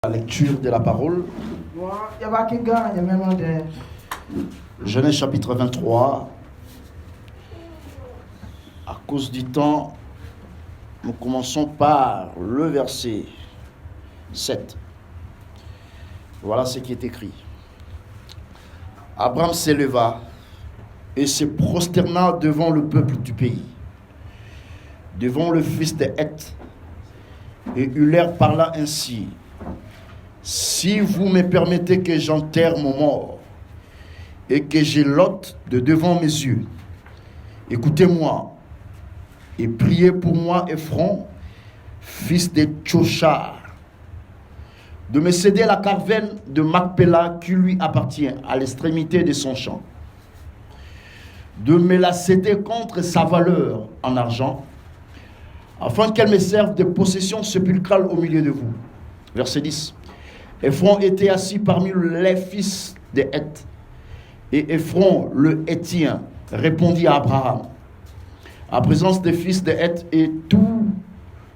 La lecture de la parole. Genèse chapitre 23. À cause du temps, nous commençons par le verset 7. Voilà ce qui est écrit. Abraham s'éleva et se prosterna devant le peuple du pays, devant le fils de Heth. Et Huller parla ainsi: si vous me permettez que j'enterre mon mort et que je l'ôte de devant mes yeux, écoutez-moi et priez pour moi Ephron, fils de Tchochar, de me céder la carvaine de Macpéla qui lui appartient à l'extrémité de son champ, de me la céder contre sa valeur en argent, afin qu'elle me serve de possession sépulcrale au milieu de vous. Verset 10. Ephron était assis parmi les fils de Heth. Et Ephron, le Héthien, répondit à Abraham, à présence des fils de Heth et tous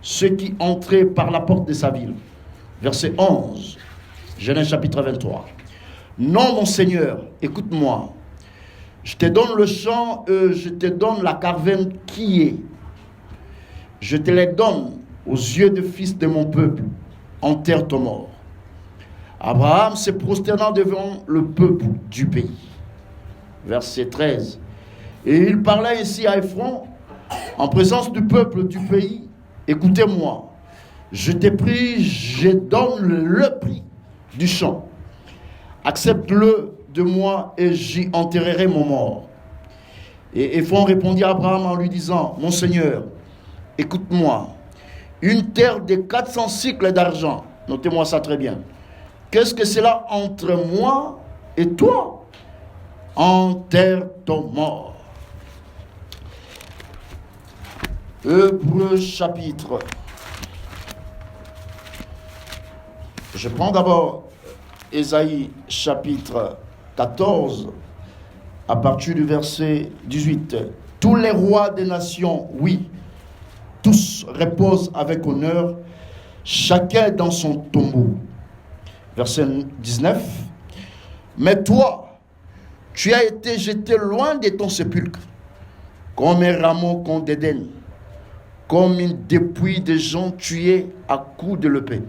ceux qui entraient par la porte de sa ville. Verset 11, Genèse chapitre 23. Non, mon Seigneur, écoute-moi. Je te donne le champ, je te donne la carvaine qui est. Je te les donne aux yeux des fils de mon peuple. Enterre ton mort. Abraham se prosterna devant le peuple du pays. Verset 13. Et il parla ainsi à Ephron, en présence du peuple du pays: écoutez-moi, je te prie, je donne le prix du champ. Accepte-le de moi et j'y enterrerai mon mort. Et Ephron répondit à Abraham en lui disant: mon Seigneur, écoute-moi, une terre de 400 cycles d'argent, notez-moi ça très bien. Qu'est-ce que c'est là entre moi et toi? Enterre ton mort. Hébreux chapitre. Je prends d'abord Ésaïe chapitre 14, à partir du verset 18. Tous les rois des nations, oui, tous reposent avec honneur, chacun dans son tombeau. Verset 19. Mais toi, tu as été jeté loin de ton sépulcre, comme un rameau qu'on dédaigne, comme une dépouille de gens tués à coups de l'épée,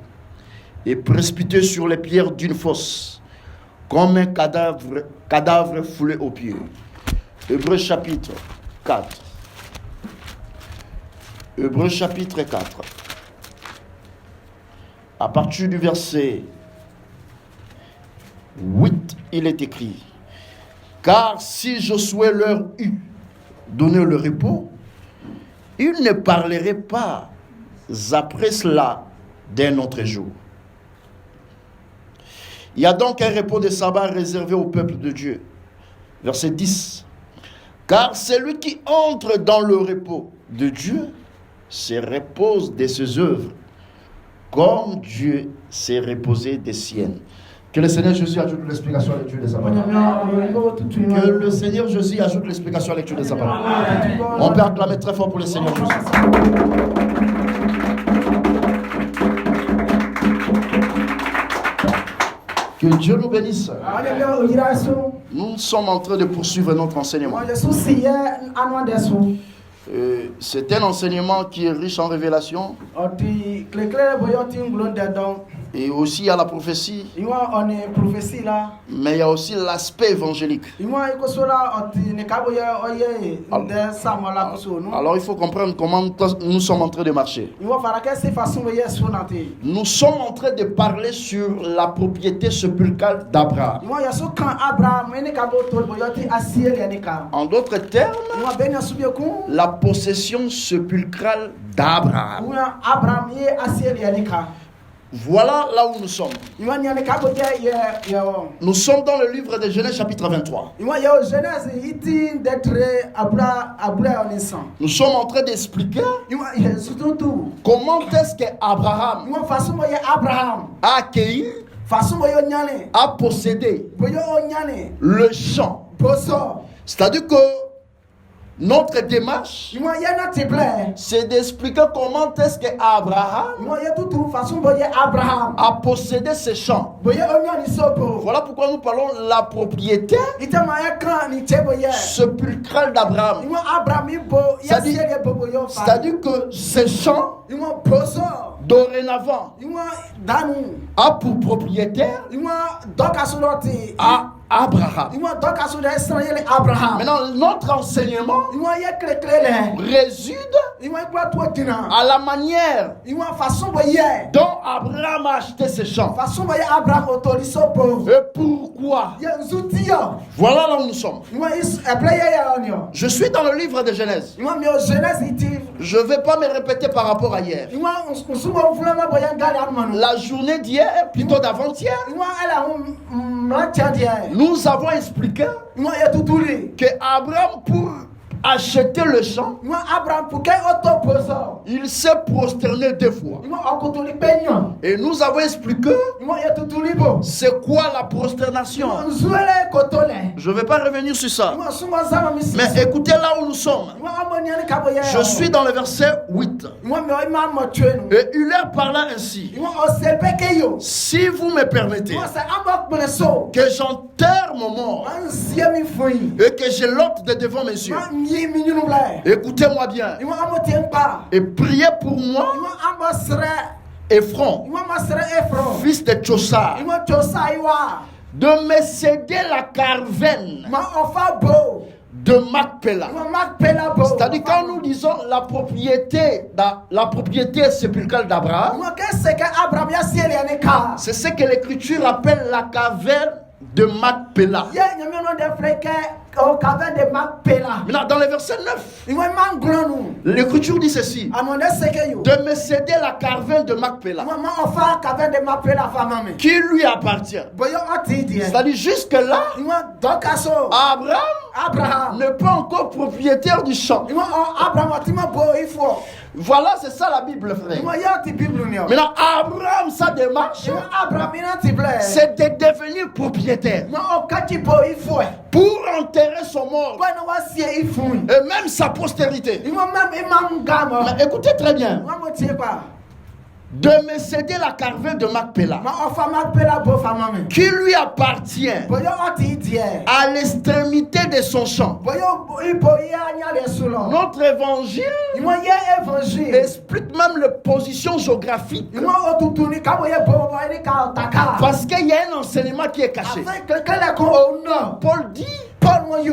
et précipité sur les pierres d'une fosse, comme un cadavre foulé aux pieds. Hébreux chapitre 4. Hébreux chapitre 4. À partir du verset 8, il est écrit: car si Josué leur eût donné le repos, ils ne parleraient pas après cela d'un autre jour. Il y a donc un repos de sabbat réservé au peuple de Dieu. Verset 10. Car celui qui entre dans le repos de Dieu se repose de ses œuvres, comme Dieu s'est reposé des siennes. Que le Seigneur Jésus ajoute l'explication à la lecture de sa parole. Que le Seigneur Jésus ajoute l'explication à la lecture de sa parole. On peut acclamer très fort pour le Seigneur Jésus. Que Dieu nous bénisse. Nous sommes en train de poursuivre notre enseignement. C'est un enseignement qui est riche en révélations. Et aussi il y a la prophétie. Mais il y a aussi l'aspect évangélique. Alors il faut comprendre comment nous sommes en train de marcher. Nous sommes en train de parler sur la propriété sépulcrale d'Abraham. En d'autres termes, la possession sépulcrale d'Abraham. Voilà là où nous sommes. Nous sommes dans le livre de Genèse chapitre 23. Nous sommes en train d'expliquer comment est-ce qu'Abraham a accueilli, a possédé le champ. C'est-à-dire que Notre démarche, c'est d'expliquer comment est-ce qu'Abraham a possédé ces champs. Voilà pourquoi nous parlons de la propriété sépulcrale d'Abraham. C'est-à-dire que ces champs, dorénavant, a pour propriétaire à Abraham. Maintenant, notre enseignement résude à la manière dont Abraham a acheté ses champs. Et pourquoi? Voilà là où nous sommes. Je suis dans le livre de Genèse. Je ne vais pas me répéter par rapport à hier. La journée d'hier, plutôt d'avant-hier, nous avons expliqué que Abraham, pour acheter le champ, il s'est prosterné 2 fois. Et nous avons expliqué c'est quoi la prosternation. Je ne vais pas revenir sur ça. Mais écoutez là où nous sommes. Je suis dans le verset 8. Et il leur parla ainsi. Si vous me permettez que j'enterre mon mort et que je l'ôte de devant mes yeux, écoutez-moi bien et priez pour moi, Ephron, fils de Tchosa, de me céder la carvaine de Macpéla. C'est-à-dire quand nous disons la propriété sépulcrale d'Abraham, c'est ce que l'écriture appelle la caverne de Macpéla. Maintenant, dans le verset 9, l'écriture dit ceci: de me céder la carvaine de Macpéla qui lui appartient. C'est-à-dire jusque-là, Abraham n'est pas encore propriétaire du champ. Voilà, c'est ça la Bible, frère. Maintenant, Abraham, sa démarche, c'est de devenir propriétaire pour enterrer son mort et même sa postérité. Mais écoutez très bien. De me céder la carvaine de Macpéla qui lui appartient à l'extrémité de son champ. Notre évangile explique même la position géographique, parce qu'il y a un enseignement qui est caché. Paul dit: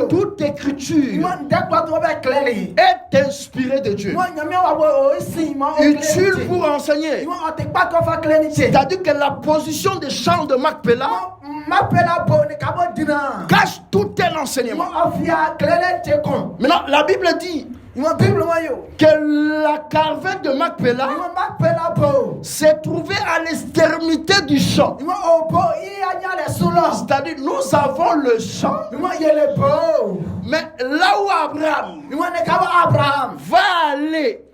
toute écriture est inspirée de Dieu, utile pour enseigner. C'est-à-dire que la position des champs de Macpéla cache tout un enseignement. Maintenant, la Bible dit que la carvaine de Macpéla s'est trouvée à l'extrémité du champ. C'est-à-dire nous avons le champ, mais là où Abraham va aller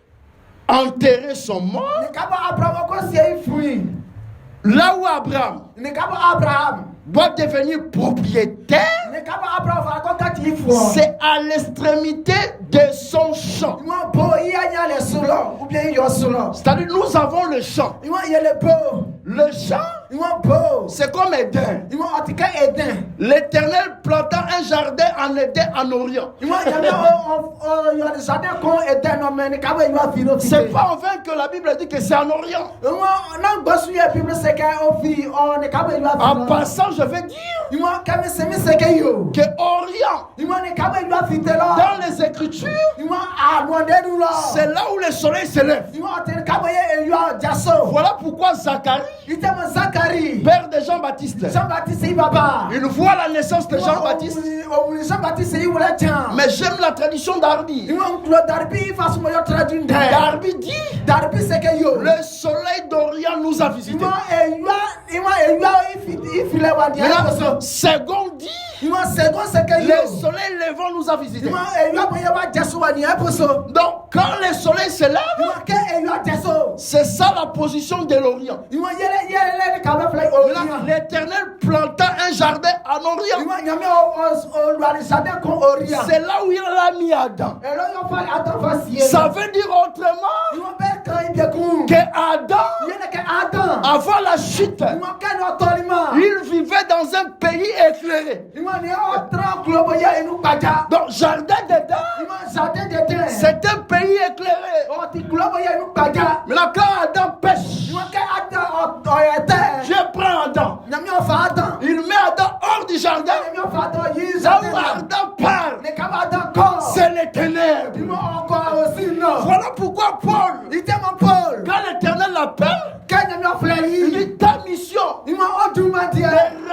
enterrer son mort, là où Abraham doit devenir propriétaire, c'est à l'extrémité de son champ. C'est-à-dire nous avons le champ. Le champ, c'est comme Éden. L'Éternel planta un jardin en Éden en Orient. C'est pas en vain que la Bible dit que c'est en Orient. En passant, je vais dire que Orient, dans les Écritures, c'est là où le soleil se lève. Voilà pourquoi Zacharie, père de Jean-Baptiste, il voit la naissance de Jean-Baptiste. Mais j'aime la tradition d'Arbi. Darby dit: le soleil d'Orient nous a visités. Second dit: le soleil levant nous a visités. Donc quand le soleil se lève, c'est ça la position de l'Orient. L'Éternel planta un jardin en Orient. C'est là où il a mis Adam. Ça veut dire autrement que Adam, avant la chute, il vivait dans un pays éclairé. Donc, jardin d'Éden, c'est un pays éclairé. Maintenant, quand Adam pêche, Dieu prend Adam. Il met Adam hors du jardin. Là où Adam parle, c'est les ténèbres. Voilà pourquoi Paul, quand l'Éternel l'appelle, il dit ta mission de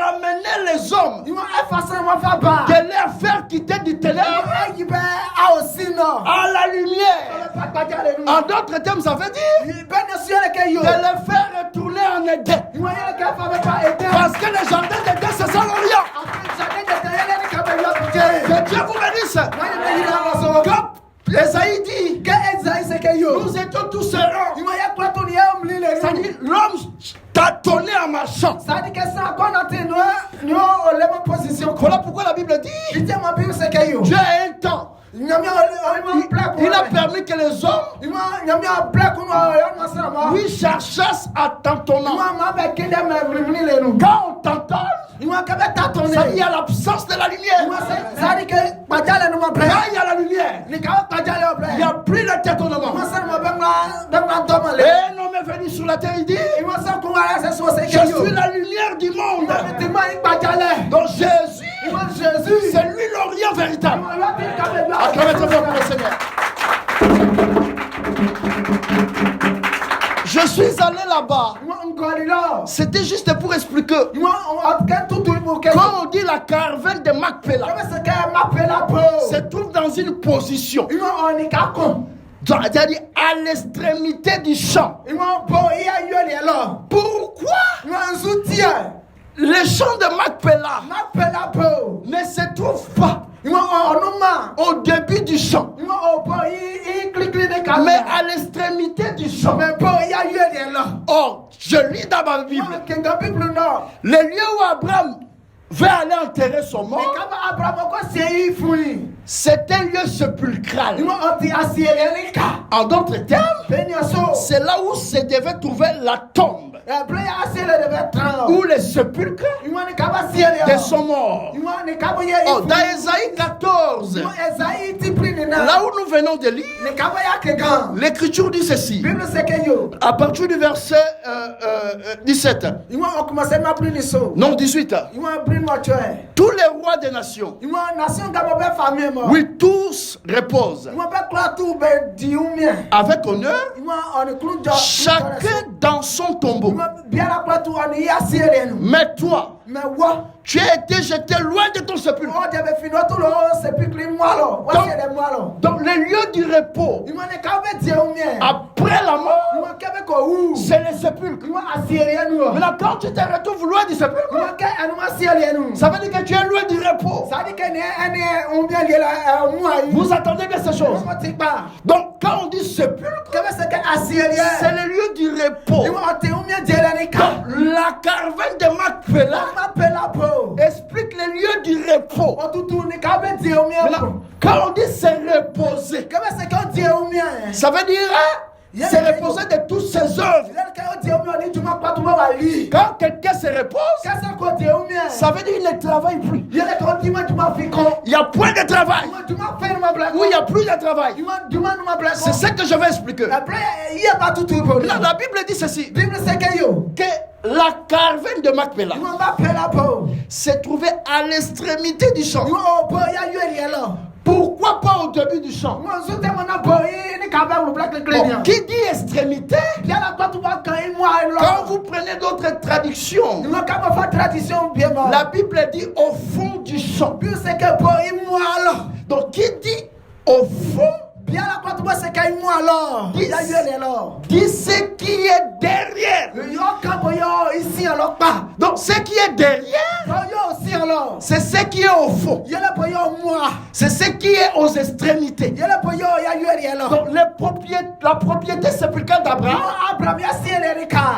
ramener les hommes, de les faire quitter du ténèbre à la lumière. En d'autres termes, ça veut dire de les faire retourner en Éden. Parce que le jardin d'Éden, c'est ça l'Orient. Que Dieu vous bénisse. Quand Esaïe dit, nous étions tous errants. C'est-à-dire, l'homme tâtonnait en marchant. Voilà pourquoi la Bible dit, Dieu a un temps. Il a permis que les hommes lui cherchassent à tâtonner. Quand on tâtonne, ça dit il y a l'absence de la lumière. Quand il y a la lumière, il n'y a plus le tâtonnement. Et un homme est venu sur la terre, il dit, je suis la lumière du monde. Donc Jésus, c'est lui l'Orient véritable. Acclamez très fort pour le Seigneur. Je suis allé là-bas. C'était juste pour expliquer. Quand on dit la caravane de Macpéla, se trouve dans une position, c'est-à-dire à l'extrémité du champ. Pourquoi le champ de Macpéla ne se trouve pas au début du champ, mais à l'extrémité du champ? Or, je lis dans ma Bible, le lieu où Abraham veut aller enterrer son mort, c'est un lieu sépulcral. En d'autres termes, c'est là où se devait trouver la tombe, ou le sépulcre de son mort. Oh, dans Ésaïe 14, là où nous venons de lire, l'Écriture dit ceci, à partir du verset 17, non 18, tous les rois des nations, oui, tous reposent avec honneur, chacun dans son tombeau. Mais toi, tu as été jeté loin de ton sépulcre. Donc le lieu du repos après la mort, c'est le sépulcre. Maintenant, quand tu te retrouves loin du sépulcre, ça veut dire que tu es loin du repos. Vous attendez bien ces choses. Donc quand on dit sépulcre, c'est le lieu du repos. Donc, la caravane de Macpéla explique le lieu du repos. Maintenant, quand on dit se reposer, ça veut dire se reposer de toutes ses œuvres. Quand quelqu'un se repose, ça veut dire qu'il ne travaille plus. Il y a point de travail. Ou il n'y a plus de travail. C'est ce que je vais expliquer. Là, la Bible dit ceci, que la caravane de Macpéla s'est trouvée à l'extrémité du champ. Pourquoi pas au début du champ? Bon, qui dit extrémité? Quand vous prenez d'autres traductions, la Bible dit au fond du champ. Donc qui dit au fond? Dis ce qui est derrière. Donc ce qui est derrière, c'est ce qui est au fond. C'est ce qui est aux extrémités. Donc la propriété sépulcrale d'Abraham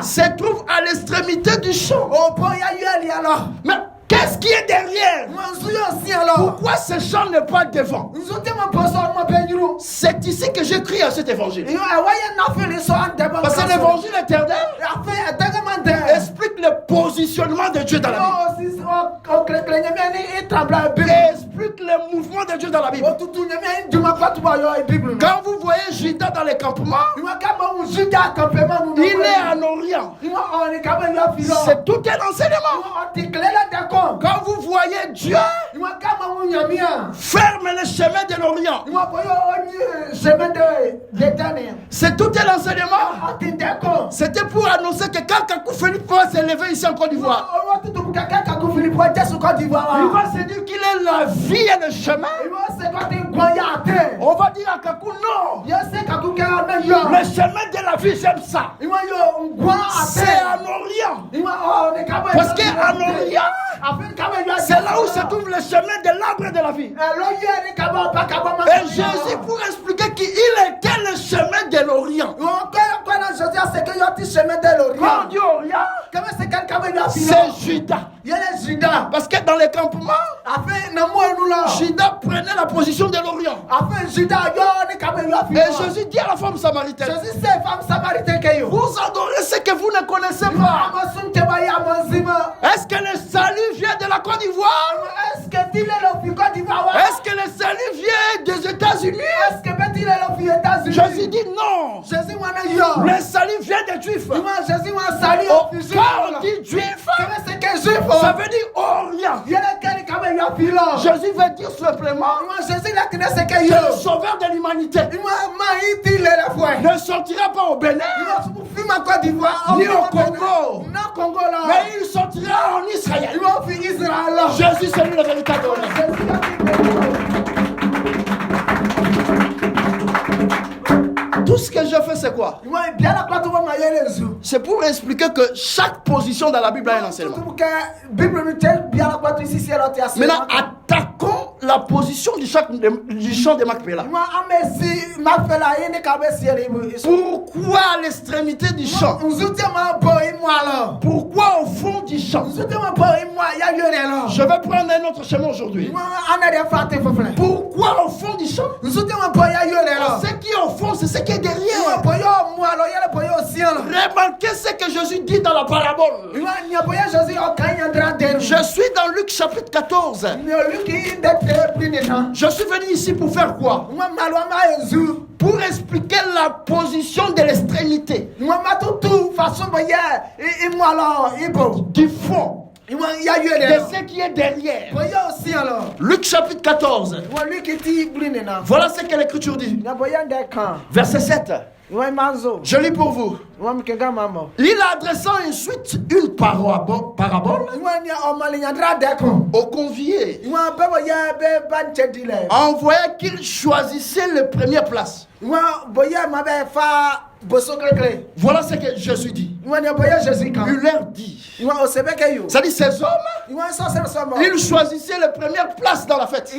se trouve à l'extrémité du champ. Mais Qu'est-ce qui est derrière? Pourquoi ce champ n'est pas devant? C'est ici que j'écris à cet évangile. Parce que l'évangile éternel explique le positionnement de Dieu dans la Bible. Explique le mouvement de Dieu dans la Bible. Quand vous voyez Judas dans les campements, il est en Orient. C'est tout un enseignement. Quand vous voyez Dieu ferme le chemin de l'Orient, c'est tout un enseignement. C'était pour annoncer que quand Kakou Philippe va s'élever ici en Côte d'Ivoire, il va se dire qu'il est la vie et le chemin. On va dire à Kakou non. Le chemin de la vie, j'aime ça. C'est en Orient. Parce qu'en Orient, c'est là où se trouve le chemin de l'arbre de la vie. Et Jésus, pour expliquer qu'il était le chemin de l'Orient. Quand on dit Orient, c'est Judas. Parce que dans les campements, Judas prenait la position de l'Orient. Et Jésus dit à la femme samaritaine, vous adorez ce que vous ne connaissez pas. Est-ce que le salut vient de la Côte d'Ivoire? Est-ce que le salut vient des États-Unis? Jésus dit non. Le salut vient des Juifs. Quand on dit Juif, ça veut dire Orient. Jésus veut dire simplement que le sauveur de l'humanité ne sortira pas au Bénin ni au Congo, mais il sortira en Israël. Jésus, c'est lui le véritable honneur. Tout ce que je fais, c'est quoi? C'est pour expliquer que chaque position dans la Bible a un enseignement. Maintenant, attaquons la position du champ de Macpéla. Pourquoi à l'extrémité du champ? Pourquoi au fond du champ? Je vais prendre un autre chemin aujourd'hui. Pourquoi au fond du champ? Ce qui est au fond, c'est ce qui est derrière. Remarquez ce que Jésus dit dans la parabole. Je suis dans Luc chapitre 14. Je suis venu ici pour faire quoi? Pour expliquer la position de l'extrémité. Du fond. De ce qui est derrière. Luc chapitre 14. Voilà ce que l'Écriture dit. Verset 7. Je lis pour vous. Il adressant ensuite une parabole aux conviés, envoya qu'ils choisissaient les premières places. Voilà ce que Jésus dit. Il leur dit. Ça dit ces hommes, ils choisissaient les premières places dans la fête.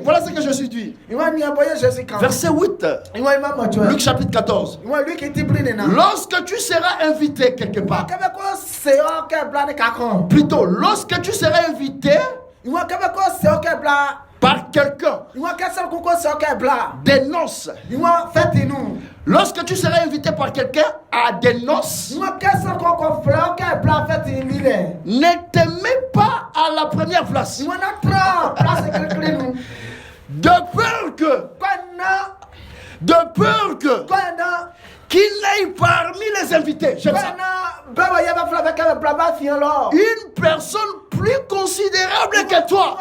Voilà ce que Jésus dit. Verset 8. Luc chapitre 14. Lorsque tu seras invité quelque part, plutôt lorsque tu seras invité par quelqu'un des noces, lorsque tu seras invité par quelqu'un à des noces, ne te mets pas à la première place, de peur que qu'il n'aille parmi les invités. J'aime ça. Une personne plus considérable que toi.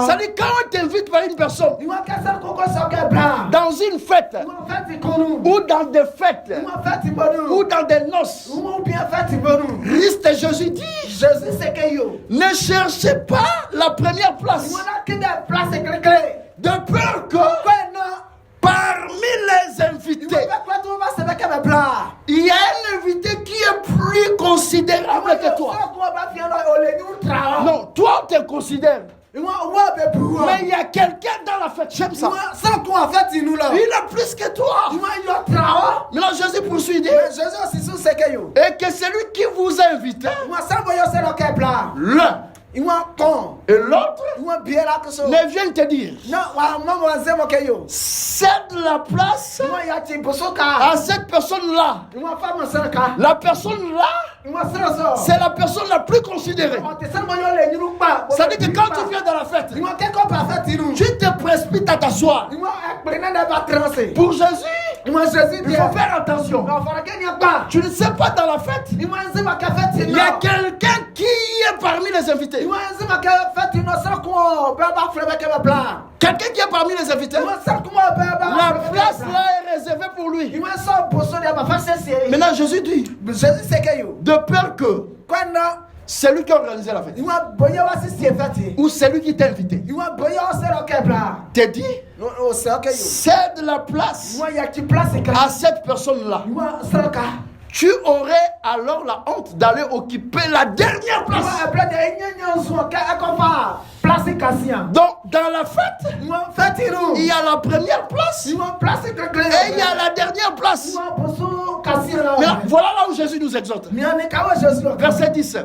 C'est-à-dire quand on t'invite par une personne dans une fête ou dans des fêtes ou dans des noces, Christ Jésus dit, ne cherchez pas la première place, de peur que parmi les invités, il y a un invité qui est plus considérable que toi. Non, toi on te considère. Mais il y a quelqu'un dans la fête, j'aime ça. Il est plus que toi. Maintenant Jésus poursuit, dit, Et que celui qui vous a invité, l'un et l'autre, ne viennent te dire cède la place à cette personne-là. La personne-là, c'est la personne la plus considérée. C'est-à-dire que quand tu viens dans la fête, tu te précipites à t'asseoir. Pour Jésus, il faut faire attention. Tu ne sais pas dans la fête, il y a quelqu'un qui est parmi les invités. Quelqu'un qui est parmi les invités. La place là est réservée pour lui. Maintenant Jésus dit, de peur que c'est lui qui a organisé la fête, ou c'est lui qui t'a invité, t'es dit, cède la place à cette personne-là. Tu aurais alors la honte d'aller occuper la dernière place. Donc, dans la fête, il y a la première place et il y a la dernière place. Mais voilà là où Jésus nous exhorte. Verset 10.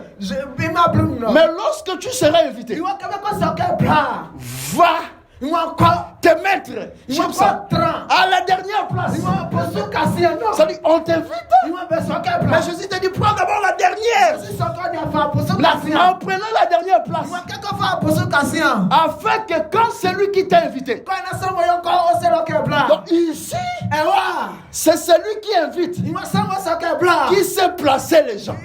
Mais lorsque tu seras invité, va te mettre à la dernière place. Ça dit, on t'invite, mais Jésus te dit, prends d'abord la dernière. En prenant la dernière place, afin que quand celui qui t'a invité, donc ici, c'est celui qui invite, qui sait placer les gens.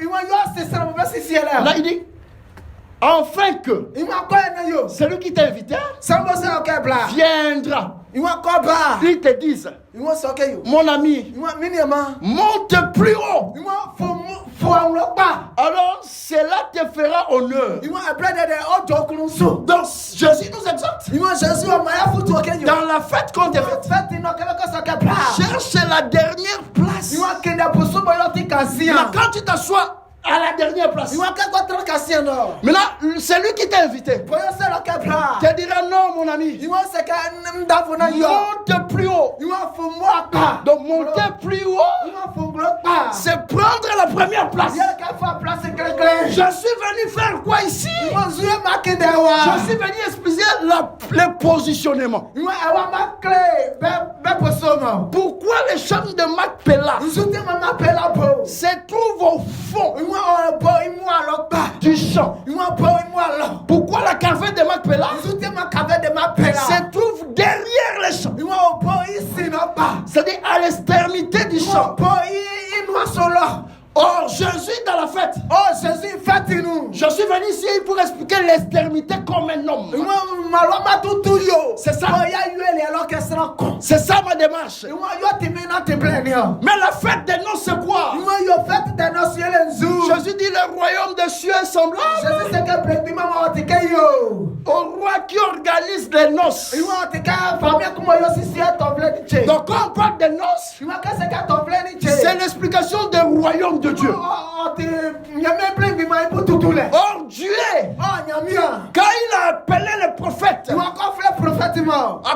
Là il dit, enfin que celui qui t'a invité viendra, ils te disent, mon ami, monte plus haut. Alors cela te fera honneur. Donc Jésus nous exhorte. Dans la fête qu'on te fait, cherche la dernière place. Mais quand tu t'assois à la dernière place, maintenant celui qui t'a invité te dira non mon ami, monte plus haut. Donc monter plus haut, c'est prendre la première place. Je suis venu faire quoi ici? Je suis venu expliquer le positionnement. Pourquoi les chambres de Macpéla se trouvent au fond du champ? Pourquoi la caverne de Macpéla se trouve derrière les champs? C'est-à-dire à l'extrémité du champ. Oh, Jésus dans la fête. Je suis venu ici pour expliquer l'extrémité comme un homme. C'est ça. C'est ça ma démarche. Mais la fête des noces, c'est quoi? Jésus dit le royaume des cieux est semblable au roi qui organise les noces. Donc quand on parle des noces, c'est l'explication du royaume de Dieu. Or Dieu, quand il a appelé les prophètes, en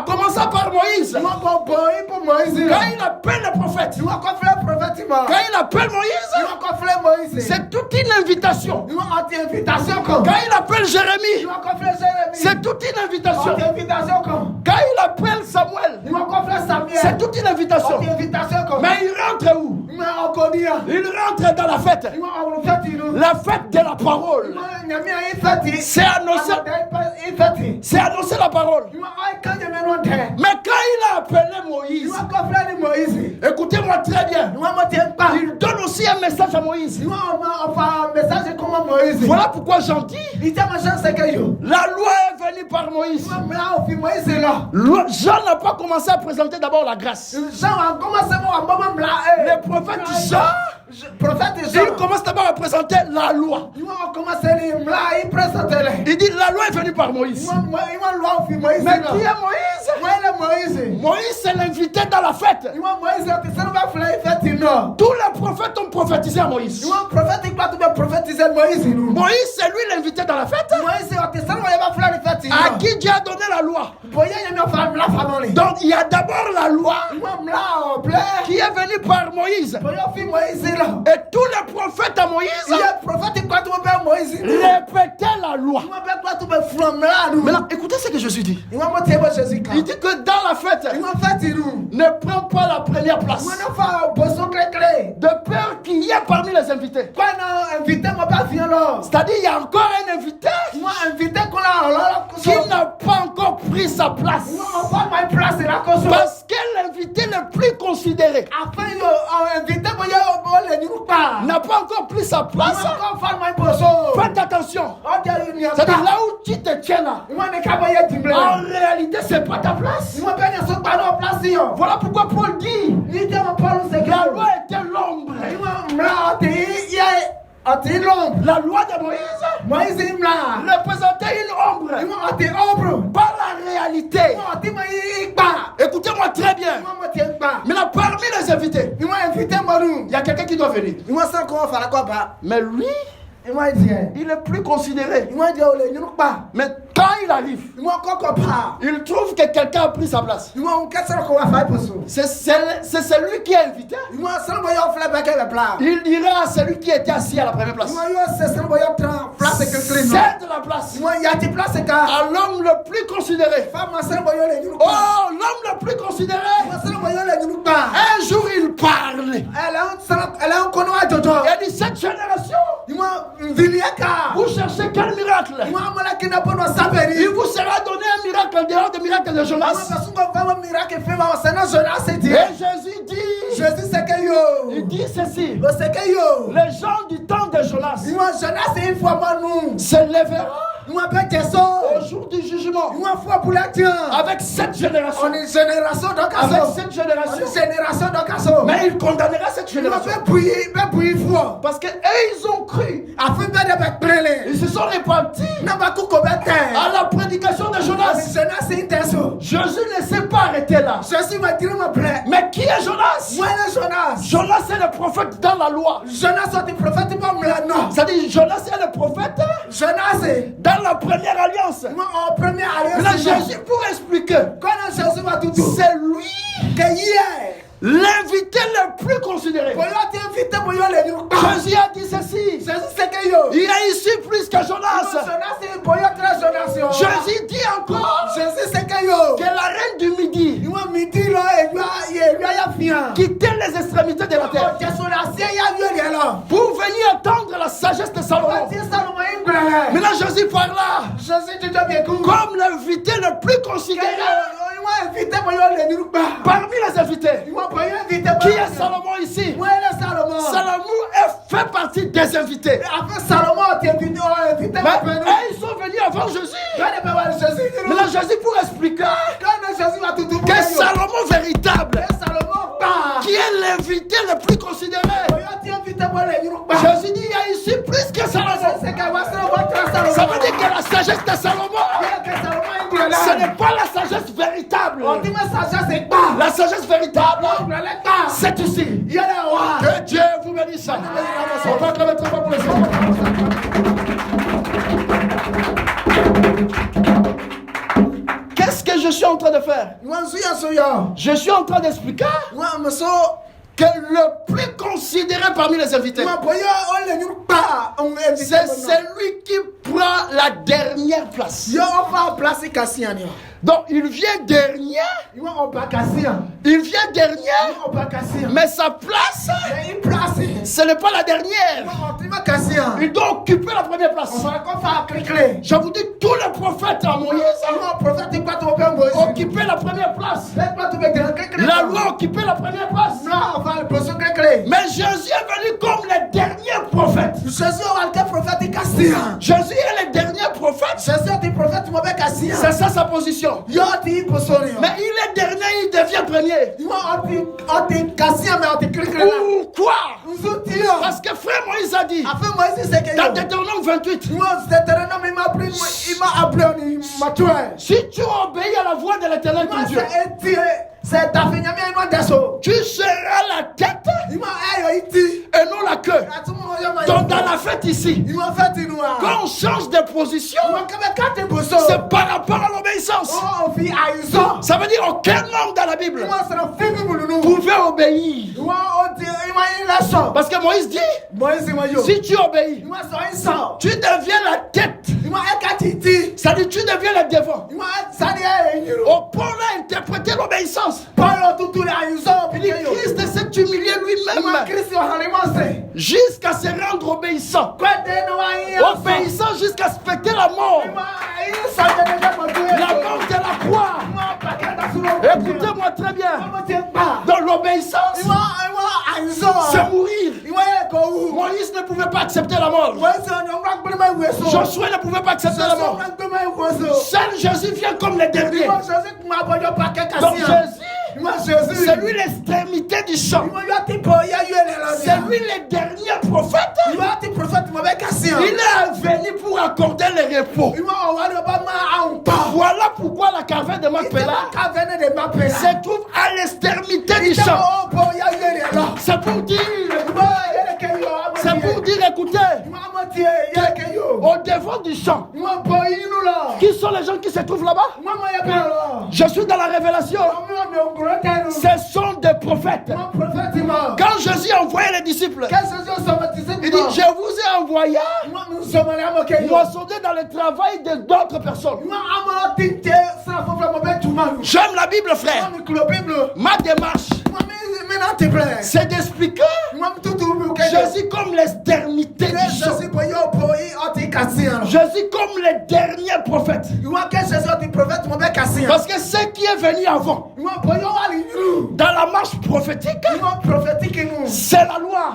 commençant par Moïse, quand il appelle les prophètes, quand il appelle Moïse, c'est toute une invitation. Quand il appelle Jérémie, c'est toute une invitation. Quand il appelle Samuel, c'est toute une invitation. Mais il rentre où? Il rentre dans la fête. La fête de la parole. C'est annoncer la parole. Mais quand il a appelé Moïse, écoutez-moi très bien, il donne aussi un message à Moïse. Voilà pourquoi Jean dit, la loi est venue par Moïse. Jean n'a pas commencé à présenter d'abord la grâce. Le prophète Jean, il commence d'abord à présenter la loi. Il dit la loi est venue par Moïse. Mais qui est Moïse? Moïse c'est l'invité dans la fête. Tous les prophètes ont prophétisé à Moïse. Moïse c'est lui l'invité dans la fête, à qui Dieu a donné la loi. Donc il y a d'abord la loi qui est venue par Moïse. Et tous loi. Maintenant, écoutez ce que Jésus dit. Il dit que dans la fête, ne prends pas la première place. De peur qu'il y ait parmi les invités. C'est-à-dire, il y a encore un invité qui n'a pas encore pris sa place. Parce que l'invité le plus considéré n'a pas encore pris sa place. Faites attention. C'est-à-dire là où tu te tiens là, en réalité c'est pas ta place. Voilà pourquoi Paul dit la loi était l'ombre. La loi de Moïse représentait une ombre, pas la réalité. Écoutez-moi très bien. Maintenant, parmi les invités, il y a quelqu'un qui doit venir. Mais lui, il est plus considéré. Mais quand il arrive, il trouve que quelqu'un a pris sa place. C'est celui qui est invité. Il ira à celui qui était assis à la première place. Cède la place à l'homme le plus considéré. Oh, l'homme le plus considéré. Un jour il parle. Il dit cette génération, vous cherchez quel miracle? Il vous sera donné un miracle en dehors des miracles de Jonas. Et Jésus dit, il dit ceci, les gens du temps de Jonas se lèveront au jour du jugement avec cette génération. Mais il condamnera cette génération parce que ils ont cru. Ils se sont répandus à la prédication de Jonas. Jésus ne s'est pas arrêté là. Mais qui est Jonas? Jonas est le prophète dans la loi. C'est-à-dire Jonas est le prophète dans la première alliance. Là, Jésus pour expliquer, c'est lui l'invité le plus considéré. Jésus a dit ceci. Il est ici plus que Jonas. Jésus dit encore que la reine du Midi quittait les extrémités de la terre pour venir attendre la sagesse de Salomon. Maintenant Jésus parle là comme l'invité le plus considéré parmi les invités. Qui est Salomon ici? Salomon fait partie des invités. Mais ils sont venus avant Jésus. Maintenant Jésus pour expliquer que Salomon véritable, qui est l'invité le plus considéré. Jésus dit il y a ici plus que Salomon. Ça veut dire que la sagesse de Salomon, ce n'est pas la sagesse véritable. La sagesse véritable, c'est ici. Que Dieu vous bénisse. On va acclamer très fort pour les Seigneur. Qu'est-ce que je suis en train de faire? Je suis en train d'expliquer que le plus considéré parmi les invités, c'est celui qui prend la dernière place. Donc il vient dernier. Mais sa place, ce n'est pas la dernière. Il doit occuper la première place. Je vous dis, tous les prophètes à Moïse occupaient la première place. La loi occupait la première place. Mais Jésus est venu comme le dernier prophète. Jésus est le dernier prophèt. C'est ça sa position. Mais il est dernier, il devient premier. Pourquoi? Parce que frère Moïse a dit dans Deutéronome 28, si tu obéis à la voix de l'Éternel ton Dieu, tu seras la tête et non la queue. Donc dans la fête ici, quand on change de position, c'est par rapport à l'obéissance. Ça veut dire aucun homme dans la Bible pouvait obéir. Parce que Moïse dit, si tu obéis, tu deviens la tête Ça dit, tu deviens le devant. Au Paul a interprété l'obéissance. Il dit, Christ s'est humilié lui-même jusqu'à se rendre obéissant. Obéissant jusqu'à respecter la mort. La mort de la croix. Écoutez-moi très bien. Dans l'obéissance, c'est mourir. Moïse ne pouvait pas accepter la mort. Josué ne pouvait pas accepter la mort. Seul Jésus vient comme le dernier. Donc Jésus, c'est lui l'extrémité du champ. C'est lui le dernier prophète. Il est venu pour accorder le repos. Voilà pourquoi la caverne de Macpéla se trouve à l'extrémité du champ. C'est pour dire, écoutez, au devant du champ, qui sont les gens qui se trouvent là-bas? Je suis dans la révélation. Ce sont des prophètes. Quand Jésus a envoyé les disciples, il dit, je vous ai envoyé moissonner dans le travail d'autres personnes. J'aime la Bible, frère. Ma démarche, c'est d'expliquer Jésus comme l'extrémité du champ. Jésus comme le dernier prophète. Parce que ce qui est venu avant, dans la marche prophétique, c'est la loi.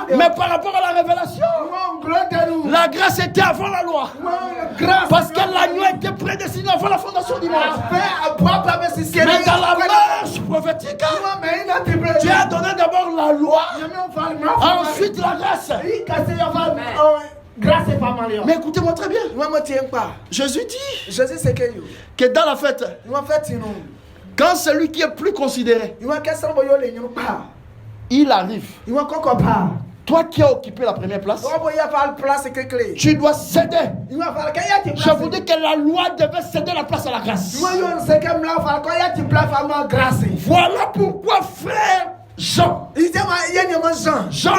Mais par rapport à la révélation, la grâce était avant la loi. Parce que l'agneau était prédestiné avant la fondation du monde. Mais dans la marche prophétique, tu as donné d'abord la loi, ensuite la grâce. Mais écoutez-moi très bien. Jésus dit que dans la fête, quand celui qui est plus considéré, il arrive. Toi qui as occupé la première place, tu dois céder. Je vous dis que la loi devait céder la place à la grâce. Voilà pourquoi, frère Jean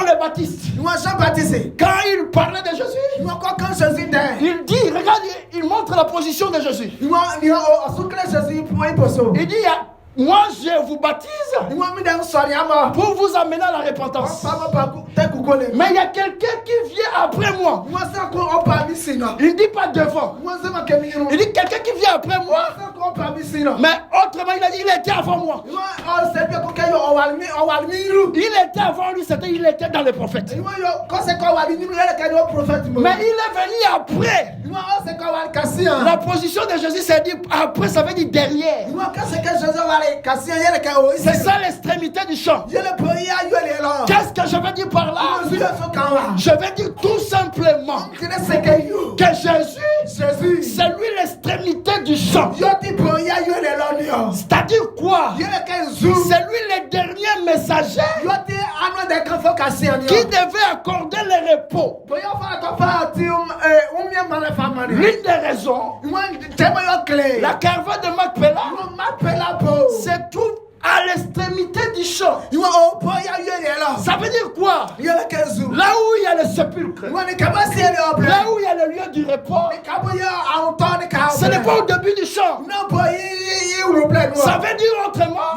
le Baptiste, quand il parlait de Jésus, il dit, regarde, il montre la position de Jésus. Il dit, moi je vous baptise pour vous amener à la repentance. Mais il y a quelqu'un qui vient après moi. Il ne dit pas devant. Il dit quelqu'un qui vient après moi. Mais autrement, il a dit il était avant moi. Il était avant lui, il était dans les prophètes. Mais il est venu après. La position de Jésus, c'est dit après, ça veut dire derrière. C'est ça l'extrémité du champ. Qu'est-ce que je veux dire par là? Je veux dire tout simplement que Jésus, c'est lui l'extrémité du champ. C'est-à-dire quoi? C'est lui le dernier messager qui devait accorder le repos. L'une des raisons, la caravane de Macpéla se trouve à l'extrémité du champ. Ça veut dire quoi? Là où il y a le sépulcre, là où il y a le lieu du repos, ce n'est pas au début du champ. Ça veut dire autrement,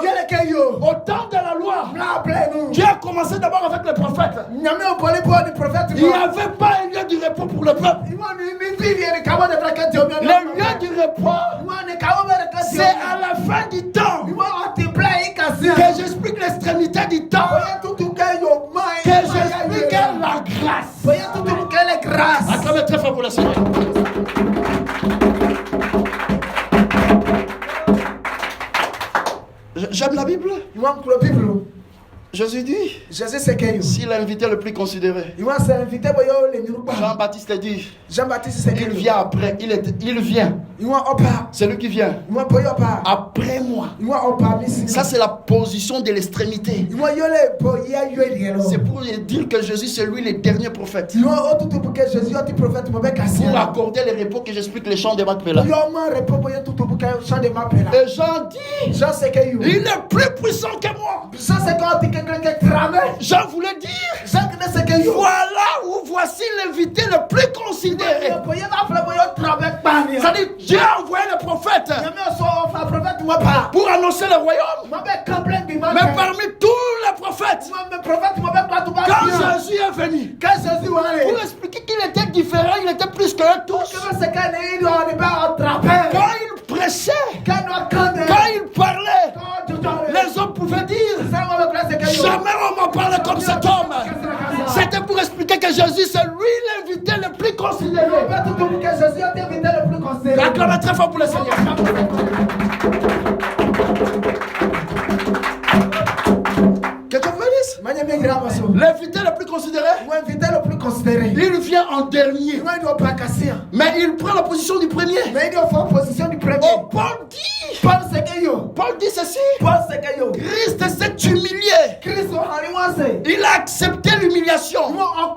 au temps de la loi, Dieu a commencé d'abord avec les prophètes. Il n'y avait pas un lieu du repos pour le peuple. Le lieu du repos, c'est à la fin du temps que j'explique l'extrémité du temps, que j'explique la grâce. Acclamez très fort pour le Seigneur. J'aime la Bible. Jésus dit, s'il a invité le plus considéré, Jean-Baptiste dit, il vient après, il vient. C'est lui qui vient après moi. Ça c'est la position de l'extrémité. C'est pour dire que Jésus c'est lui le dernier prophèt. Pour accorder le repos que j'explique les chants de Macpéla. Et Jean dit, il est plus puissant que moi. Jean voulait dire, voilà où voici l'invité le plus considéré. C'est-à-dire, Dieu a envoyé le prophète pour annoncer le royaume. Mais parmi tous les prophètes, quand Jésus est venu, pour expliquer qu'il était différent, il était plus que eux tous. Quand il prêchait, quand il parlait, les hommes pouvaient dire, jamais on m'a parlé comme cet homme. C'était pour expliquer que Jésus, c'est lui l'invité le plus considéré. Acclamez très fort pour le Seigneur. Quelqu'un veut dire? L'invité le plus considéré, il vient en dernier. Mais il prend la position du premier. Oh, Paul dit ceci. Christ s'est humilié. Il a accepté l'humiliation.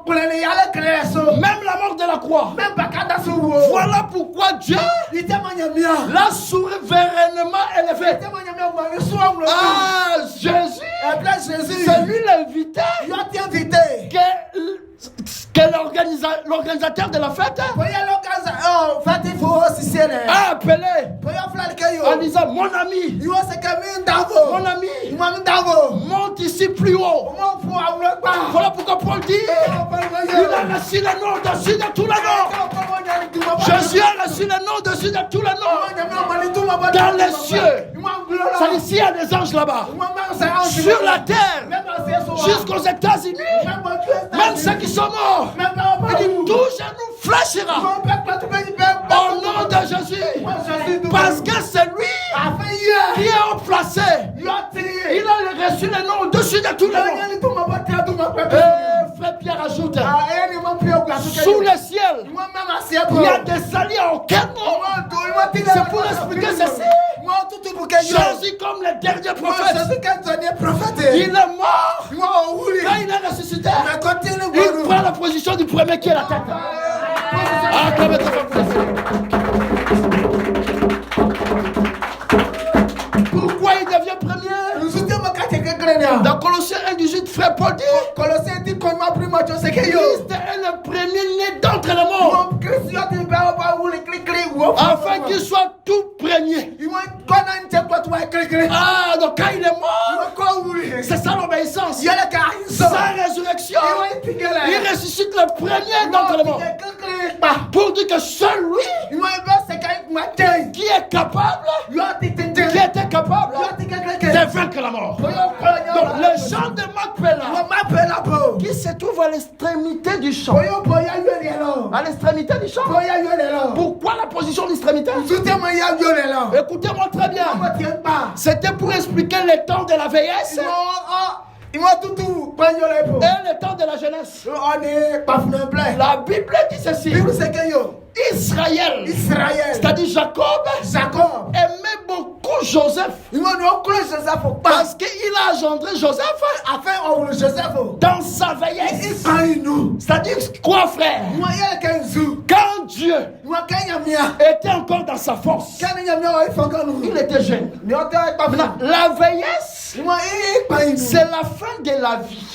Même la mort de la croix. Voilà pourquoi Dieu l'a souverainement élevé. Ah, Jésus, c'est lui l'invité que l'organisateur de la fête a appelé en disant, mon ami, monte ici plus haut. Voilà pourquoi Paul dit, il a reçu le nom dessus de tout le nom. Jésus a reçu le nom dessus de tout le nom. Dans les cieux. Ça dit, s'il y a des anges là-bas, sur la terre, jusqu'aux États-Unis, même ceux qui sont morts, il dit, tout genou fléchira au nom de Jésus. Parce que c'est lui qui est haut placé. Il a reçu le nom au-dessus de tout le nom. Frère Pierre ajoute, sous le ciel, il y a des alliés à aucun nom. C'est pour expliquer ceci. Jésus comme le dernier prophète. Il est mort. Quand il est ressuscité, il prend la position du premier qui est la tête. Pourquoi il devient premier? Dans Colossiens 1:18, frère Paul dit, Christ est le premier né d'entre les morts, afin qu'il soit tout premier. Ah, donc quand il est mort, c'est ça l'obéissance. Sa résurrection, il ressuscite le premier d'entre les morts. Pour dire que seul lui qui est capable, qui était capable de vaincre la mort. Donc le champ de Macpéla, qui se trouve à l'extrémité du champ. À l'extrémité du champ. Pourquoi la position d'extrémité? Écoutez-moi très bien. C'était pour expliquer les temps de la vieillesse et le temps de la jeunesse. La Bible dit ceci. Israël, c'est-à-dire Jacob, aimait beaucoup Joseph. Parce qu'il a engendré Joseph dans sa vieillesse. C'est-à-dire quoi, frère? Quand Dieu était encore dans sa force, il était jeune. Maintenant, la vieillesse, c'est la fin de la vie.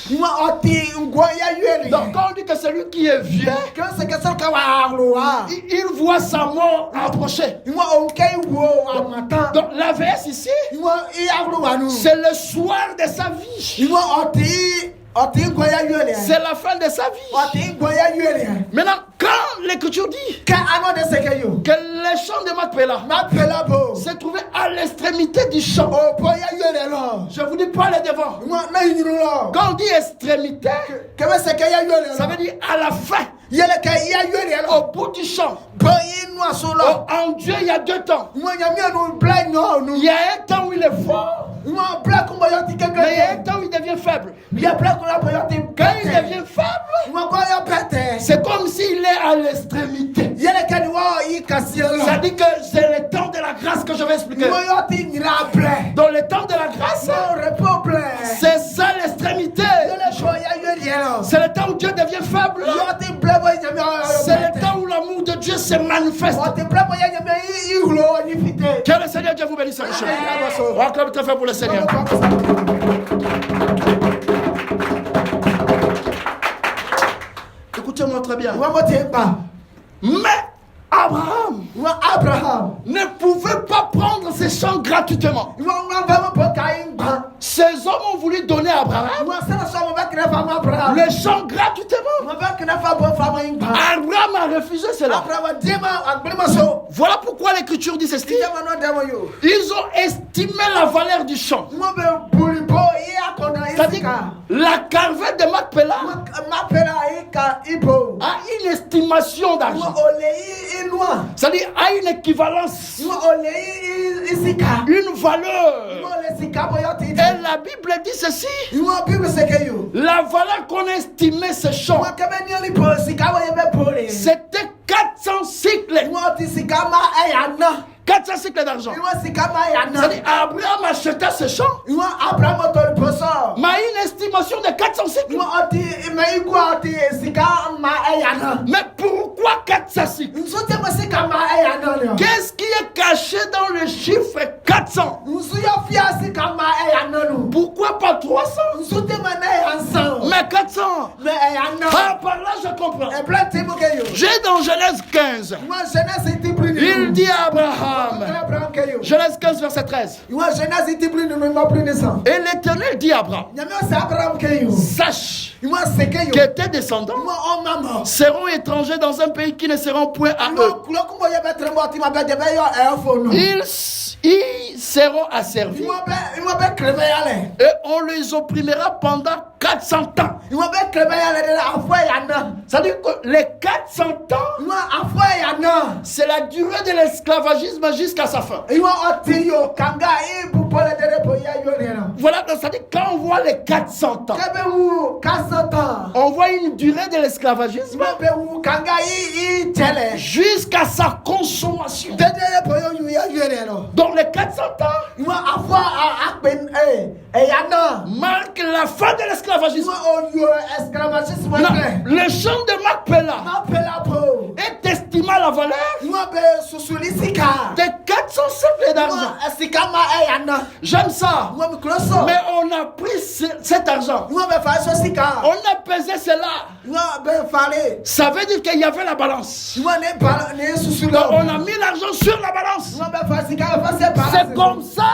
Donc quand on dit que celui qui est vieux, il voit sa mort approcher. Donc la vieillesse ici, c'est le soir de sa vie. C'est la fin de sa vie. Maintenant, quand l'Écriture dit que les champs de Macpéla se trouvaient à l'extrémité du champ, je vous dis pas les devant. Quand on dit extrémité, ça veut dire à la fin, au bout du champ. En Dieu, il y a deux temps. Il y a un temps où il est fort, mais il y a un temps où il devient faible. Quand il devient faible, c'est comme s'il est à l'extrémité. Ça dit que c'est le temps de la grâce que je vais expliquer. Dans le temps de la grâce, c'est ça l'extrémité. C'est le temps où Dieu devient faible. C'est le temps où l'amour de Dieu se manifeste. Que le Seigneur Dieu vous bénisse richement. On va acclamer très fort pour le Seigneur. Écoutez-moi très bien. Wa mote ba. Mais Abraham Wa Abraham. ne pouvait pas prendre ses champs gratuitement. Wa ba po kai ba. Ces hommes ont voulu donner à Abraham Wa sa so ba kire fa ma Abraham. les champs gratuitement. Wa ba kire fa bo fa ma ba. Abraham a refusé cela. Abraham dima agbema so. Voilà pourquoi l'Écriture dit ceci. Dima no demo yo. Ils ont estimé la valeur du champ. Wa be buri bo ye akona C'est-à-dire isika. la carvette de Macpéla Ma pela ika ibo. a une estimation Wa d'argent. olei inwa. C'est-à-dire a une équivalence, Wa olei isika. une valeur. Wa ole sika bo yo ti. Et la Bible dit ceci. Wa Bible seke yo. La valeur qu'on estimait ces champs, Wa kebe ni oli po sika wa ye be pole. c'était 400 cycles. Wa ti sika ma ayana. 400 cycles d'argent. Wa sika ma ayana. C'est-à-dire Abraham achetait ces champs, Wa Abraham to poso. mais à une estimation de 400 cycles. Wa oti me igwa oti sika ma ayana. Mais pourquoi 400 cycles? Nsote mo sika ma ayana le. Qu'est-ce qui est caché dans le chiffre 400? Nsu yo fia sika ma ayana no. Pourquoi pas 300? Nsote ma na yansan. Mais 400. Me ayana. Ah, par là je comprends. E plan te mo ke yo. J'ai dans Genèse 15, Wa Genèse ti pris. il dit à Abraham, Abraham ke yo. Genèse 15 verset 13, Wa Genèse ti pris no ma pris naissance. et l'Éternel dit à Abraham, Nyame o Abraham ke yo. sache Wa seke yo. que tes descendants Wa o mama. seront étrangers dans un pays qui ne seront point à eux. Wa kulo kumbo ye be trembo ti ma be de be yo e fo no. Ils seront asservis Wa be krebe yale. et on les opprimera pendant 400 ans. Wa be krebe yale de afwa yana. C'est-à-dire que les 400 ans, Wa afwa yana. c'est la durée de l'esclavagisme jusqu'à sa fin. Iwa oti yo kanga e bu pole de po ya yo ne no. Voilà, donc c'est-à-dire quand on voit les 400 ans, Kebe wu kasata. on voit une durée de l'esclavagisme Iwa be wu kanga i tele. jusqu'à sa consommation. De po yo ya yo ne no. Donc les 400 ans Iwa afwa akben yana. marquent la fin de l'esclavagisme. Iwa o yo esclavagisme Non, le. le champ de Macpéla Ma pela po. est estimé à la valeur Iwa be susuli sika. de 400 cycles d'argent. Iwa sika ma yana. J'aime ça. Iwa mi kloso. Mais on a pris cet argent. Iwa be fa so sika. On a pesé cela. Iwa be fale. Ça veut dire qu'il y avait la balance. Iwa ne bala ne susuli. Donc on a mis l'argent sur la balance. Iwa be fa sika fa se bala. C'est comme ça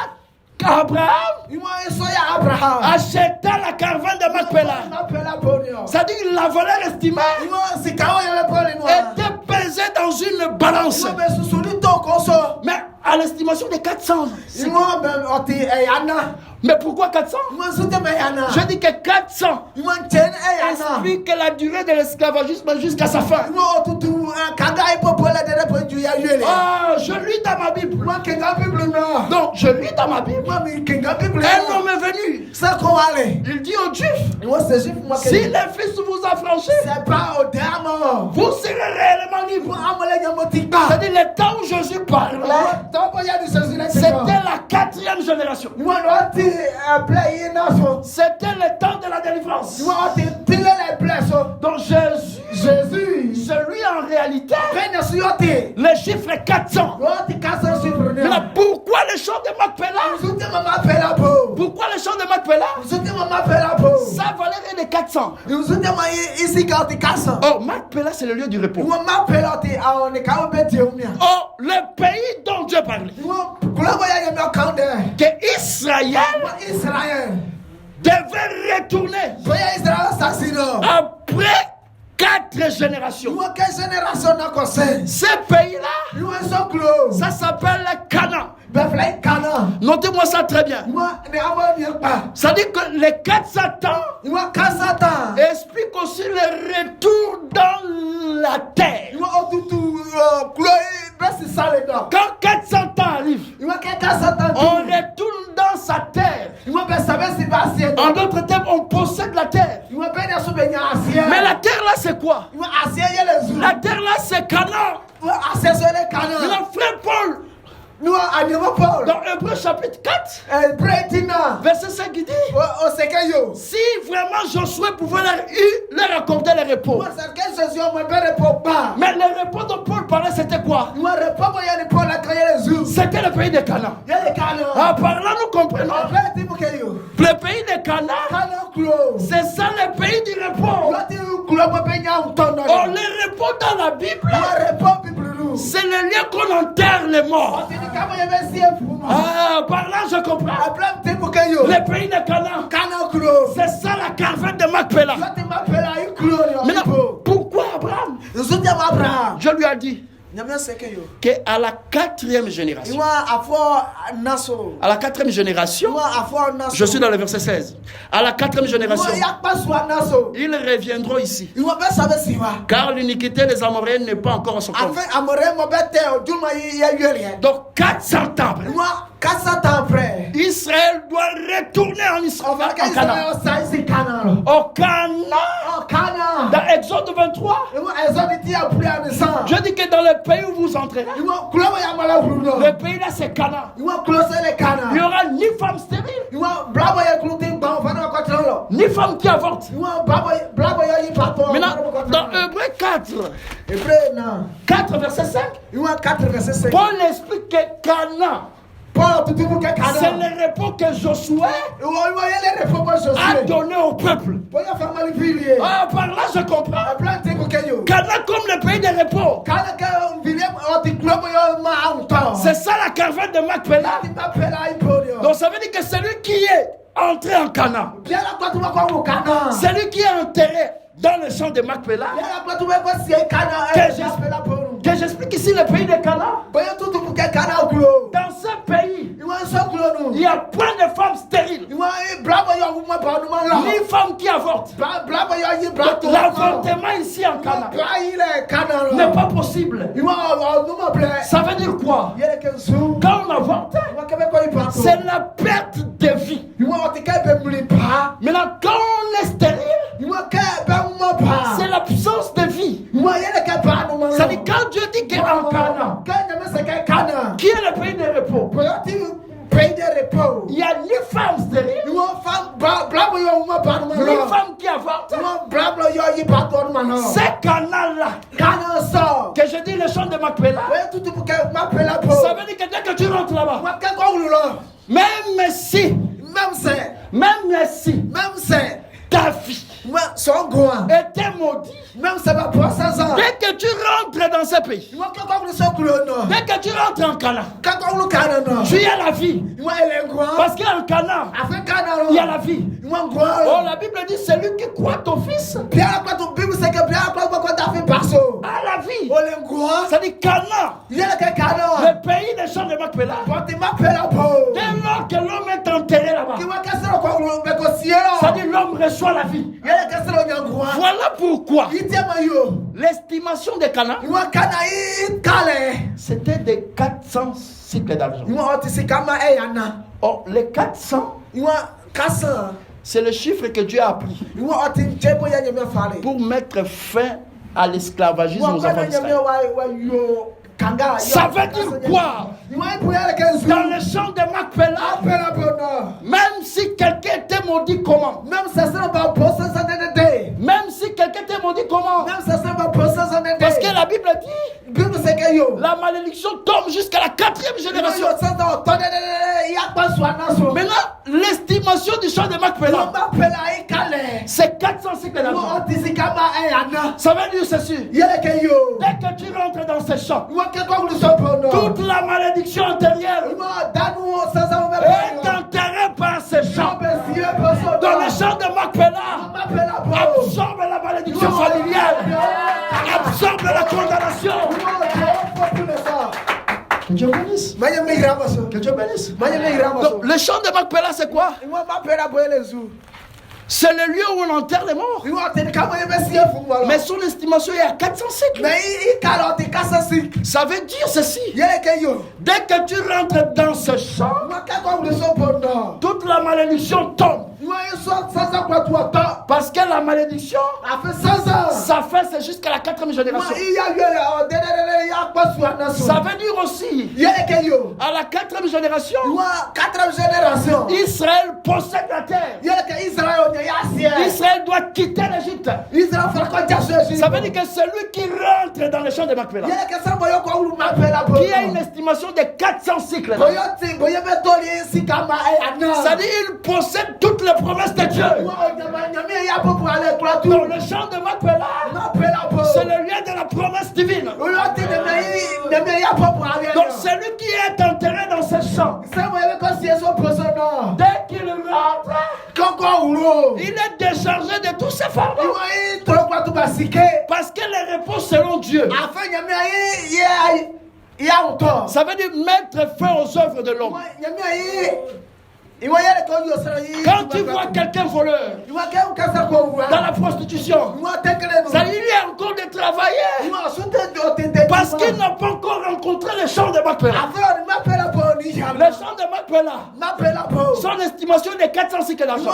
qu'Abraham Iwa so ya Abraham. acheta la caravane de Macpéla. Ma pela po ni o. C'est-à-dire que la valeur estimée Iwa sika o ya be po ni no. était pesée dans une balance. Iwa be susuli to koso. Mais à l'estimation de 400. Iwa be oti yana. Mais pourquoi 400? Iwa sute me yana. Je dis que 400 Iwa chen yana. explique la durée de l'esclavagisme jusqu'à sa fin. Iwa otutu kanga e po pole de po ju ya yele. Ah, je lis dans ma Bible. Iwa kenga Bible no. Donc, je lis dans ma Bible. Iwa mi kenga Bible. Un homme est venu. Ça ko wale. Il dit aux Juifs, Iwa se jif mo si ke. les fils vous affranchissent, C'est pas au damo. vous serez réellement libres. Iwa amole nyamotika. C'est-à-dire, le temps où Jésus parlait, c'était la 4e génération. Iwa no ti play naso. C'était le temps de la délivrance. Iwa ti pile les blesses. Donc, Jésus, celui en réalité, Ben su yote. le chiffre est 400. Iwa ti kasa chiffre ne. Maintenant, pourquoi le chant de Macpéla? Sute mama pela po. Pourquoi le chant de Macpéla? Sute mama pela po. Sa valeur est de 400. Sute ma isi ka ti kasa. Oh, Macpéla, c'est le lieu du repos. Iwa ma pela ti a on ka o beti o mia. Oh, le pays dont Dieu parlait, Iwa kula bo ya yemi akande. que Israël Iwa Israël. devait retourner Boya Israël assassino. après 4 générations. Iwa ke génération na ko se. Ce pays-là, Iwa so close. ça s'appelle Canaan. Beflay kana. Notez-moi ça très bien. Iwa ne amo ni pa. Ça dit que les 400 ans Iwa kasata. expliquent aussi le retour dans la terre. Iwa otutu klo besi sale do. Quand 400 ans arrivent, Iwa ke kasata. on retourne dans sa terre. Iwa be sabe si basi. En d'autres termes, on possède la terre. Iwa be na so be nya asie. Mais la terre là, c'est quoi? Iwa asie yele zu. La terre là, c'est Canaan. Iwa asie so le kana. Le frère Paul, Iwa animo Paul. dans Hébreux chapitre 4, Bretina. verset 5, il dit, O seke yo. si vraiment Josué pouvait leur accorder le repos. Iwa seke Jésus o mo be repos ba. Mais le repos dont Paul parlait, c'était quoi? Iwa repos mo ya ni Paul akaya le zu. C'était le pays de Canaan. Yele kana. Ah, par là, nous comprenons. Breti mo ke yo. Le pays de Canaan, Kana close. c'est ça le pays du repos. Iwa ti klo mo be Oh, les repos dans la Bible, c'est le lieu qu'on enterre les morts. Ah, par là je comprends. Les pays de Canaan, c'est ça la caravane de Macpéla. Maintenant, pourquoi Abraham? Je lui ai dit qu'à la 4e génération, à la 4e génération, je suis dans le verset 16. À la 4e génération, ils reviendront ici. Car l'iniquité des Amoréens n'est pas encore en son compte. Donc 400 ans après, Israël doit retourner en Israël, en Canaan. Au Canaan. Dans Exode 23, je dis que dans le pays où vous entrerez, le pays là c'est Canaan. Il n'y aura ni femme stérile, ni femme qui avorte. Maintenant, dans Hébreux 4 verset 5, Paul explique que Canaan, c'est le repos que Josué a donné au peuple. Ah, par là je comprends. Canaan comme le pays de repos. C'est ça la caravane de Macpéla. Donc ça veut dire que celui qui est entré en Canaan, celui qui est enterré dans le champ de Macpéla, que j'explique ici le pays de Canaan. Dans ce pays, il y a plein de femmes stériles, ni femmes qui avortent. L'avortement ici en Canaan n'est pas possible. Ça veut dire quoi? Quand on avorte, c'est la perte de vie. Maintenant, quand on est stérile, c'est l'absence de vie. Ça dit quand Dieu dit qu'en Canaan, qui est le pays de repos, il y a ni femme stérile, ni femme qui avorte. C'est Canaan-là, que je dis le champ de Macpéla, ça veut dire que dès que tu rentres là-bas, même si ta vie était maudite, dès que tu rentres dans ce pays, dès que tu rentres en Canaan, tu as la vie. Parce qu'en Canaan, il y a la vie. Oh, la Bible dit celui qui croit au Fils a la vie. Ça dit Canaan, le pays des champs de Macpéla. Dès lors que l'homme est enterré là-bas, ça dit l'homme reçoit la vie. Voilà pourquoi l'estimation de Canaan, c'était de 400 cycles d'argent. Or, les 400, c'est le chiffre que Dieu a pris pour mettre fin à l'esclavagisme aux enfants d'Israël. Ça veut dire quoi? Dans le champ de Macpéla, même si quelqu'un était maudit comment? Même si quelqu'un était maudit comment? Parce que la Bible dit la malédiction tombe jusqu'à la 4e génération. Maintenant, l'estimation du champ de Macpéla, c'est 400 cycles d'argent. Ça veut dire ceci. Dès que tu rentres dans ce champ, toute la malédiction antérieure est enterrée par ce champ. Dans le champ de Macpéla, absorbe la malédiction familiale, absorbe la condamnation. Que Dieu bénisse. Que Dieu bénisse. Donc, le champ de Macpéla, c'est quoi? C'est le lieu où on enterre les morts. Mais son estimation est à 400 cycles. Ça veut dire ceci. Dès que tu rentres dans ce champ, toute la malédiction tombe. Parce que la malédiction, ça fait c'est jusqu'à la 4e génération. Ça veut dire aussi, à la 4e génération, Israël possède la terre. Israël doit quitter l'Égypte. Ça veut dire que celui qui rentre dans le champ de Macpéla, qui a une estimation de 400 cycles, ça dit il possède toutes les promesses de Dieu. Dans le champ de Macpéla, Donc celui qui est enterré dans ce champ, dès qu'il rentre, il est déchargé de tous ses fardeaux. Parce que les repos selon Dieu, ça veut dire mettre fin aux œuvres de l'homme. Quand tu vois quelqu'un voleur dans la prostitution, ça lui est encore de travailler parce qu'il n'a pas encore rencontré le champ de Macpéla. Le champ de Macpéla, son estimation est de 400 cycles d'argent.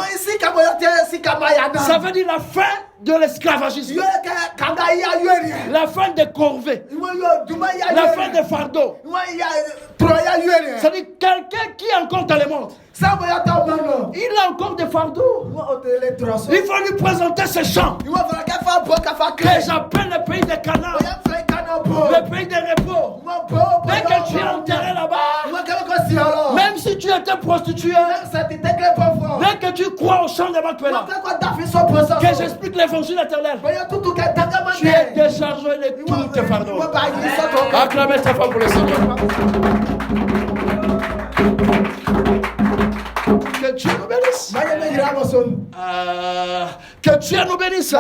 Ça veut dire la fin de l'esclavagisme, la fin des corvées, la fin des fardeaux. Ça veut dire quelqu'un qui est encore dans le monde, il a encore des fardeaux. Il faut lui présenter ce champ que j'appelle le pays de Canaan, le pays des repos. Dès que tu es enterré là-bas, même si tu étais prostitué, dès que tu crois au champ de Macpéla, que j'explique l'évangile éternel, tu es déchargé de tous tes fardeaux. Acclamez ta femme pour le Seigneur. Que Dieu nous bénisse. Que Dieu nous bénisse.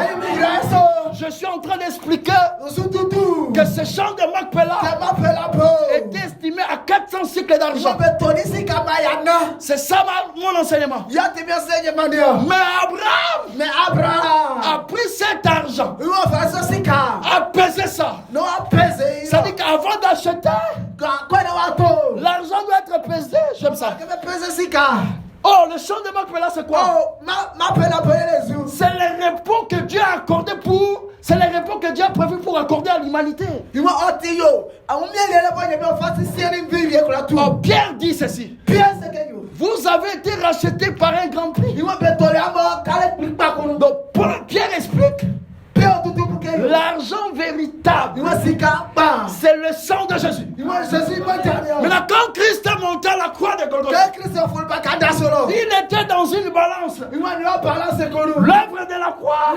Je suis en train d'expliquer que ce champ de Macpéla est estimé à 400 cycles d'argent. C'est ça mon enseignement. Mais Abraham a pris cet argent, a pesé ça. Ça dit qu'avant d'acheter, l'argent doit être pesé. J'aime ça. Oh, le champ de Macpéla, c'est quoi? C'est le repos que Dieu a accordé pour... C'est le repos que Dieu a prévu pour accorder à l'humanité. Oh, Pierre dit ceci. Vous avez été rachetés par un grand prix. Donc, Pierre explique. L'argent véritable, c'est le sang de Jésus. Maintenant, quand Christ est monté à la croix de Golgotha, il était dans une balance. L'œuvre de la croix,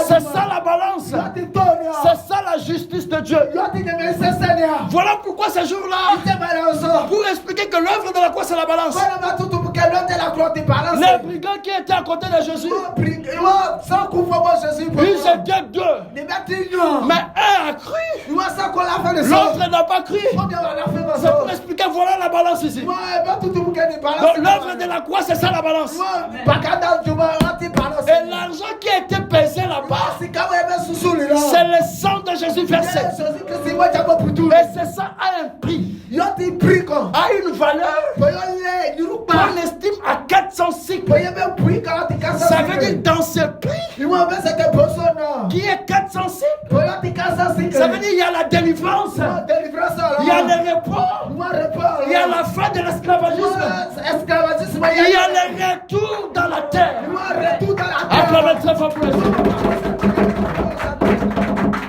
c'est ça la balance. C'est ça la justice de Dieu. Voilà pourquoi ce jour-là, pour expliquer que l'œuvre de la croix, c'est la balance. Les brigands qui étaient à côté de Jésus, ils étaient deux. Mais un a cru, l'autre n'a pas cru. C'est pour expliquer, voilà la balance ici. Donc l'œuvre de la croix, c'est ça la balance. Et l'argent qui a été pesé là-bas, c'est le sang de Jésus versé. Et c'est ça a un prix, a une valeur qu'on estime à 400 cycles. Ça veut dire dans ce prix qui est 400 cycles, ça veut dire il y a la délivrance, il y a le repos, il y a la fin de l'esclavagisme, il y a le retour dans la terre. Acclamez très fort pour le Seigneur.